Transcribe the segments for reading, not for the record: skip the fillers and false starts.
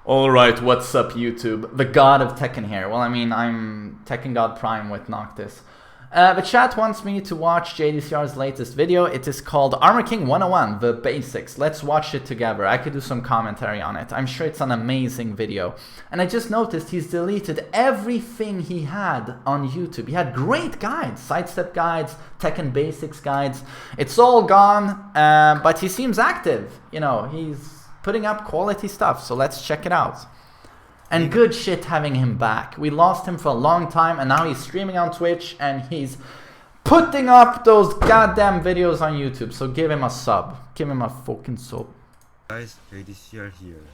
Alright, what's up YouTube? The god of Tekken here. Well, I mean, I'm Tekken God Prime with Noctis. The chat wants me to watch JDCR's latest video. It is called Armor King 101, The Basics. Let's watch it together. I could do some commentary on it. I'm sure it's an amazing video. And I just noticed he's deleted everything he had on YouTube. He had great guides, sidestep guides, Tekken Basics guides. It's all gone, but he seems active. You know, he's putting up quality stuff, so let's check it out. And good shit having him back. We lost him for a long time, and now he's streaming on Twitch, and he's putting up those goddamn videos on YouTube. So give him a sub. Give him a fucking sub. Guys, JDCR here.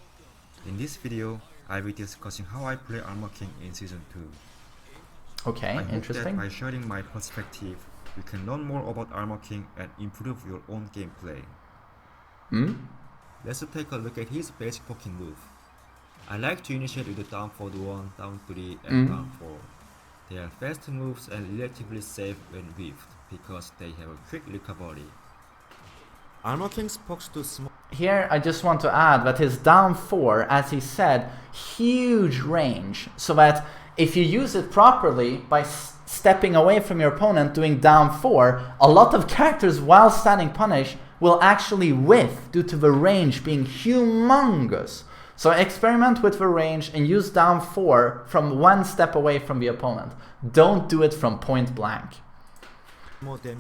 In this video, I'll be discussing how I play Armor King in Season 2. Okay, interesting. That by sharing my perspective, you can learn more about Armor King and improve your own gameplay. Let's take a look at his basic poking move. I like to initiate with the down forward 1, down 3 and down 4. They are fast moves and relatively safe when whiffed because they have a quick recovery. Armor King's pokes to small. Here I just want to add that his down 4, as he said, huge range, so that if you use it properly by stepping away from your opponent doing down 4, a lot of characters while standing punish will actually whiff due to the range being humongous. So experiment with the range and use down 4 from 1 step away from the opponent. Don't do it from point blank.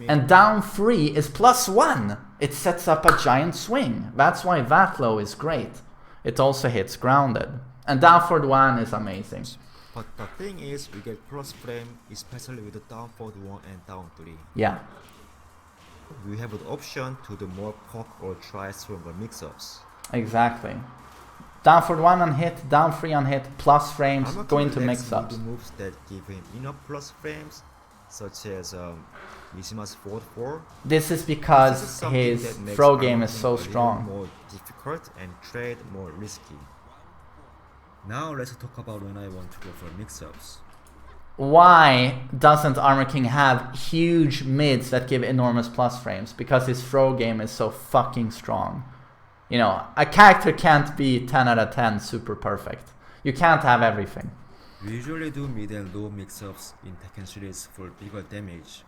And down 3 is +1. It sets up a giant swing. That's why that low is great. It also hits grounded. And down forward 1 is amazing. But the thing is, we get cross frame, especially with the down forward 1 and down 3. Yeah. We have the option to do more poke or try stronger mix-ups. Exactly. Down forward 1 on hit, down 3 on hit, plus frames, go into mix-ups. Moves that give him enough plus frames, such as Mishima's forward 4. This is because his throw game is so strong. More difficult and trade more risky. Now let's talk about when I want to go for mix-ups. Why doesn't Armor King have huge mids that give enormous plus frames? Because his throw game is so fucking strong. You know, a character can't be 10 out of 10 super perfect. You can't have everything. We usually do mid and low mix-ups in Tekken series for bigger damage,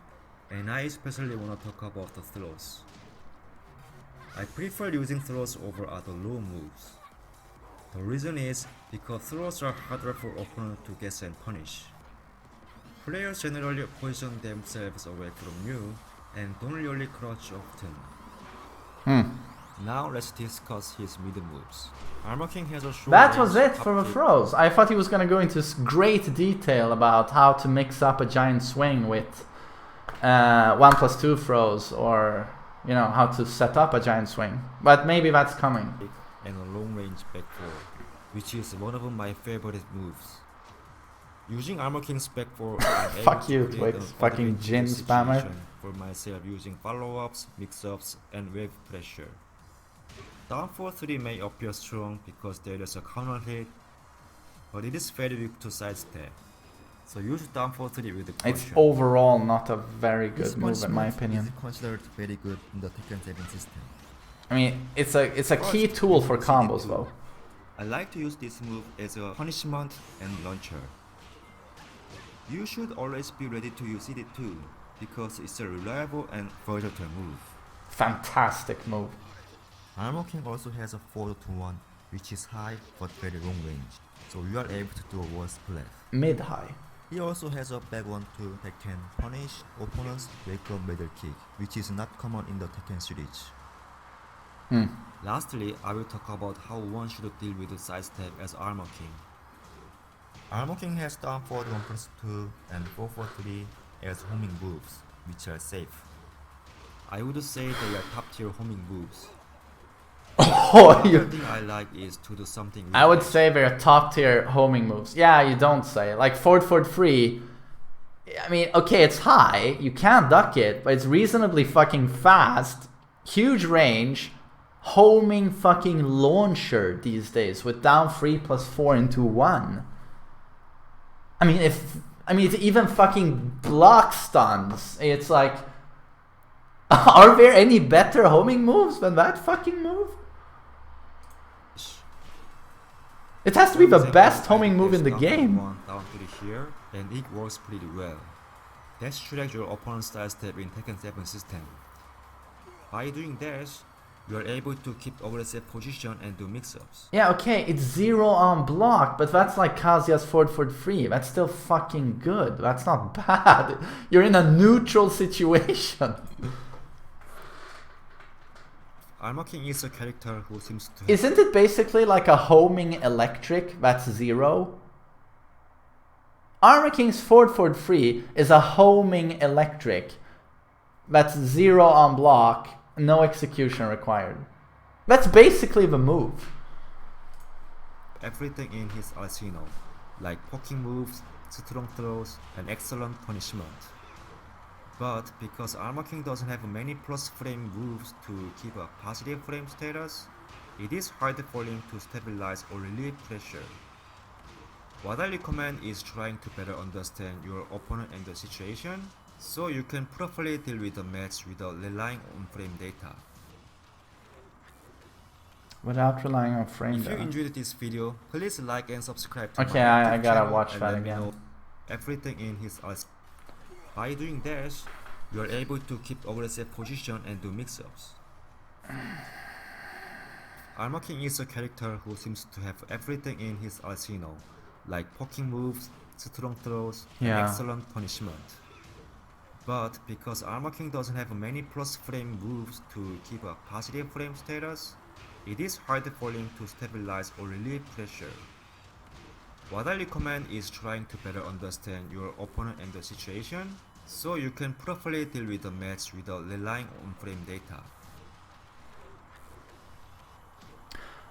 and I especially want to talk about the throws. I prefer using throws over other low moves. The reason is because throws are harder for opponent to guess and punish. Players generally position themselves away from you and don't really crouch often. Now let's discuss his middle moves. Armor King has a short That was it for the throws. I thought he was going to go into great detail about how to mix up a giant swing with 1+2 throws, or you know, how to set up a giant swing. But maybe that's coming. And a long range back 4, which is one of my favorite moves. Using Armor King's back 4, fuck you, Twix, fucking Jin spammer. For myself using follow-ups, mix-ups, and wave pressure. Down 4-3 may appear strong because there is a counter hit, but it is very weak to sidestep. So use down 4-3 with the caution. It's overall not a very good move in my opinion. It's considered very good in the Tekken 7 system. I mean, it's a key tool for combos though. I like to use this move as a punishment and launcher. You should always be ready to use it too, because it's a reliable and versatile move. Fantastic move. Armor King also has a forward 1, which is high but very long range, so you are able to do a wall split. Mid-high. He also has a back 1-2 that can punish opponents' wake-up middle kick, which is not common in the Tekken series. Lastly, I will talk about how one should deal with the sidestep as Armor King. Armor King has down forward 1+2 and 4-4-3 as homing moves, which are safe. I would say they are top tier homing moves. Another thing I like is to do something. I would say they're top tier homing moves. Yeah, you don't say. Like forward 3. I mean, okay, it's high. You can't duck it, but it's reasonably fucking fast. Huge range. Homing fucking launcher these days with down 3+4 into 1. I mean, it even fucking block stuns. It's like, are there any better homing moves than that fucking move? It has to be the For best example, homing move in the there's knock game. one down to here, and it works pretty well. Dash tracks your opponent's style step in Tekken 7 system. By doing dash, you are able to keep aggressive position and do mix-ups. Yeah, okay, it's 0 on block, but that's like Kazuya's forward 3. That's still fucking good. That's not bad. You're in a neutral situation. Armor King is a character who seems to have... Isn't it basically like a homing electric that's 0? Armor King's forward 3 is a homing electric that's 0 on block, no execution required. That's basically the move. everything in his arsenal, like poking moves, strong throws, and excellent punishment. But because Armor King doesn't have many plus frame moves to keep a positive frame status, it is hard for him to stabilize or relieve pressure. What I recommend is trying to better understand your opponent and the situation, so you can properly deal with the match without relying on frame data. Without relying on frame If you data. enjoyed this video, please like and subscribe to Okay, my YouTube I gotta channel watch and that let me again. know everything in his arsenal. By doing dash, you are able to keep aggressive position and do mix-ups. Armor King is a character who seems to have everything in his arsenal, like poking moves, strong throws, and Yeah. excellent punishment. But because Armor King doesn't have many plus frame moves to keep a positive frame status, it is hard for him to stabilize or relieve pressure. What I recommend is trying to better understand your opponent and the situation, so you can properly deal with the match without relying on frame data.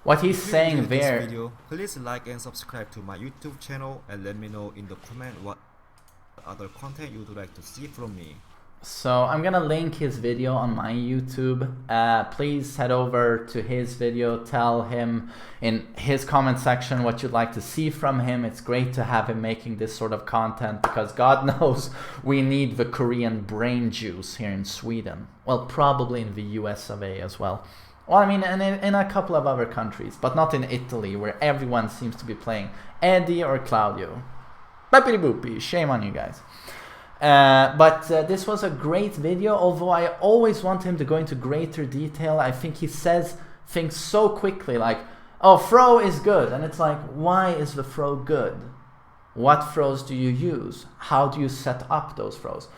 What he's If you saying enjoyed this there, video, please like and subscribe to my YouTube channel and let me know in the comment what other content you would like to see from me. so I'm gonna link his video on my YouTube. Please head over to his video, tell him in his comment section what you'd like to see from him. It's great to have him making this sort of content because God knows we need the Korean brain juice here in Sweden. Well, probably in the US of A as well. Well, I mean, in a couple of other countries, but not in Italy, where everyone seems to be playing Eddie or Claudio. Boopity boopy, shame on you guys. But this was a great video, although I always want him to go into greater detail. I think he says things so quickly, like, oh, throw is good. And it's like, why is the throw good? What throws do you use? How do you set up those throws?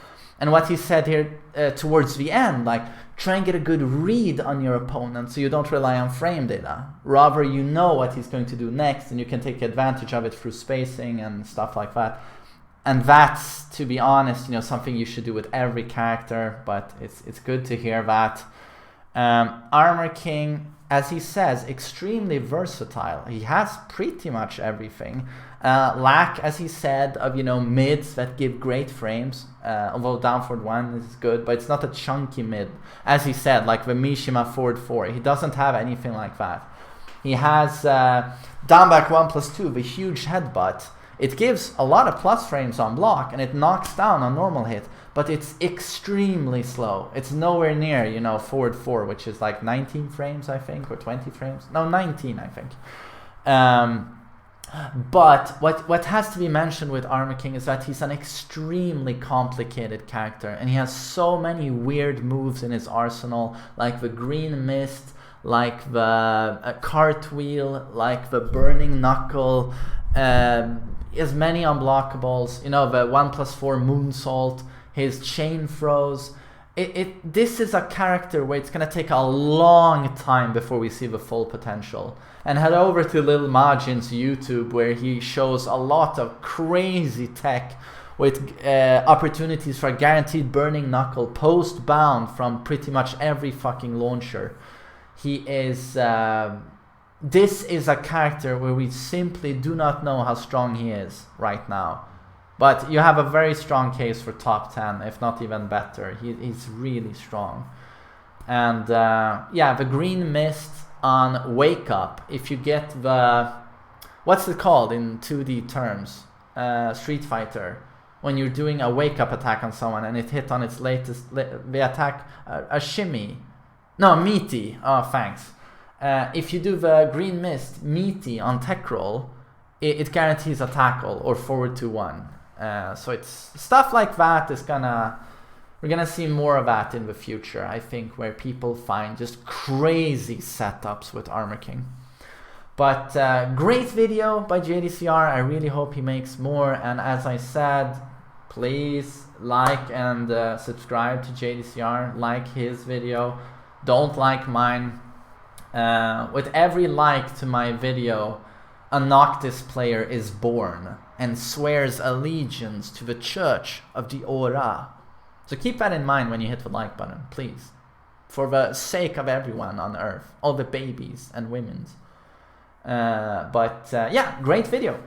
And what he said here towards the end, like, try and get a good read on your opponent so you don't rely on frame data. Rather, you know what he's going to do next and you can take advantage of it through spacing and stuff like that. And that's, to be honest, you know, something you should do with every character, but it's good to hear that. Armor King, as he says, extremely versatile. He has pretty much everything. Lack, as he said, of, you know, mids that give great frames, although down forward 1 is good, but it's not a chunky mid. As he said, like the Mishima forward 4, he doesn't have anything like that. He has down back 1+2, the huge headbutt. It gives a lot of plus frames on block and it knocks down on normal hit, but it's extremely slow. It's nowhere near, you know, forward 4, which is like 19 frames, I think, or 20 frames. No, 19, I think. But what has to be mentioned with Armor King is that he's an extremely complicated character and he has so many weird moves in his arsenal, like the green mist, like the cartwheel, like the burning knuckle, as many unblockables, you know, the 1+4 moonsault, his chain throws. This is a character where it's gonna take a long time before we see the full potential. And head over to Lil Majin's YouTube where he shows a lot of crazy tech with opportunities for a guaranteed burning knuckle post bound from pretty much every fucking launcher. He is this is a character where we simply do not know how strong he is right now. But you have a very strong case for top 10, if not even better. He's really strong. And yeah, the green mist on Wake Up, if you get the... What's it called in 2D terms? Street Fighter. When you're doing a Wake Up attack on someone and it hit on its latest... The attack... a shimmy. No, meaty. Oh, thanks. if you do the green mist meaty on tech roll, it guarantees a tackle or forward to 1. So it's stuff like that is we're gonna see more of that in the future, I think, where people find just crazy setups with Armor King. But great video by JDCR. I really hope he makes more. And as I said, please like and subscribe to JDCR. Like his video. Don't like mine. With every like to my video, a Noctis player is born and swears allegiance to the Church of the Aura. So keep that in mind when you hit the like button, please. For the sake of everyone on Earth. All the babies and women's. Yeah, great video.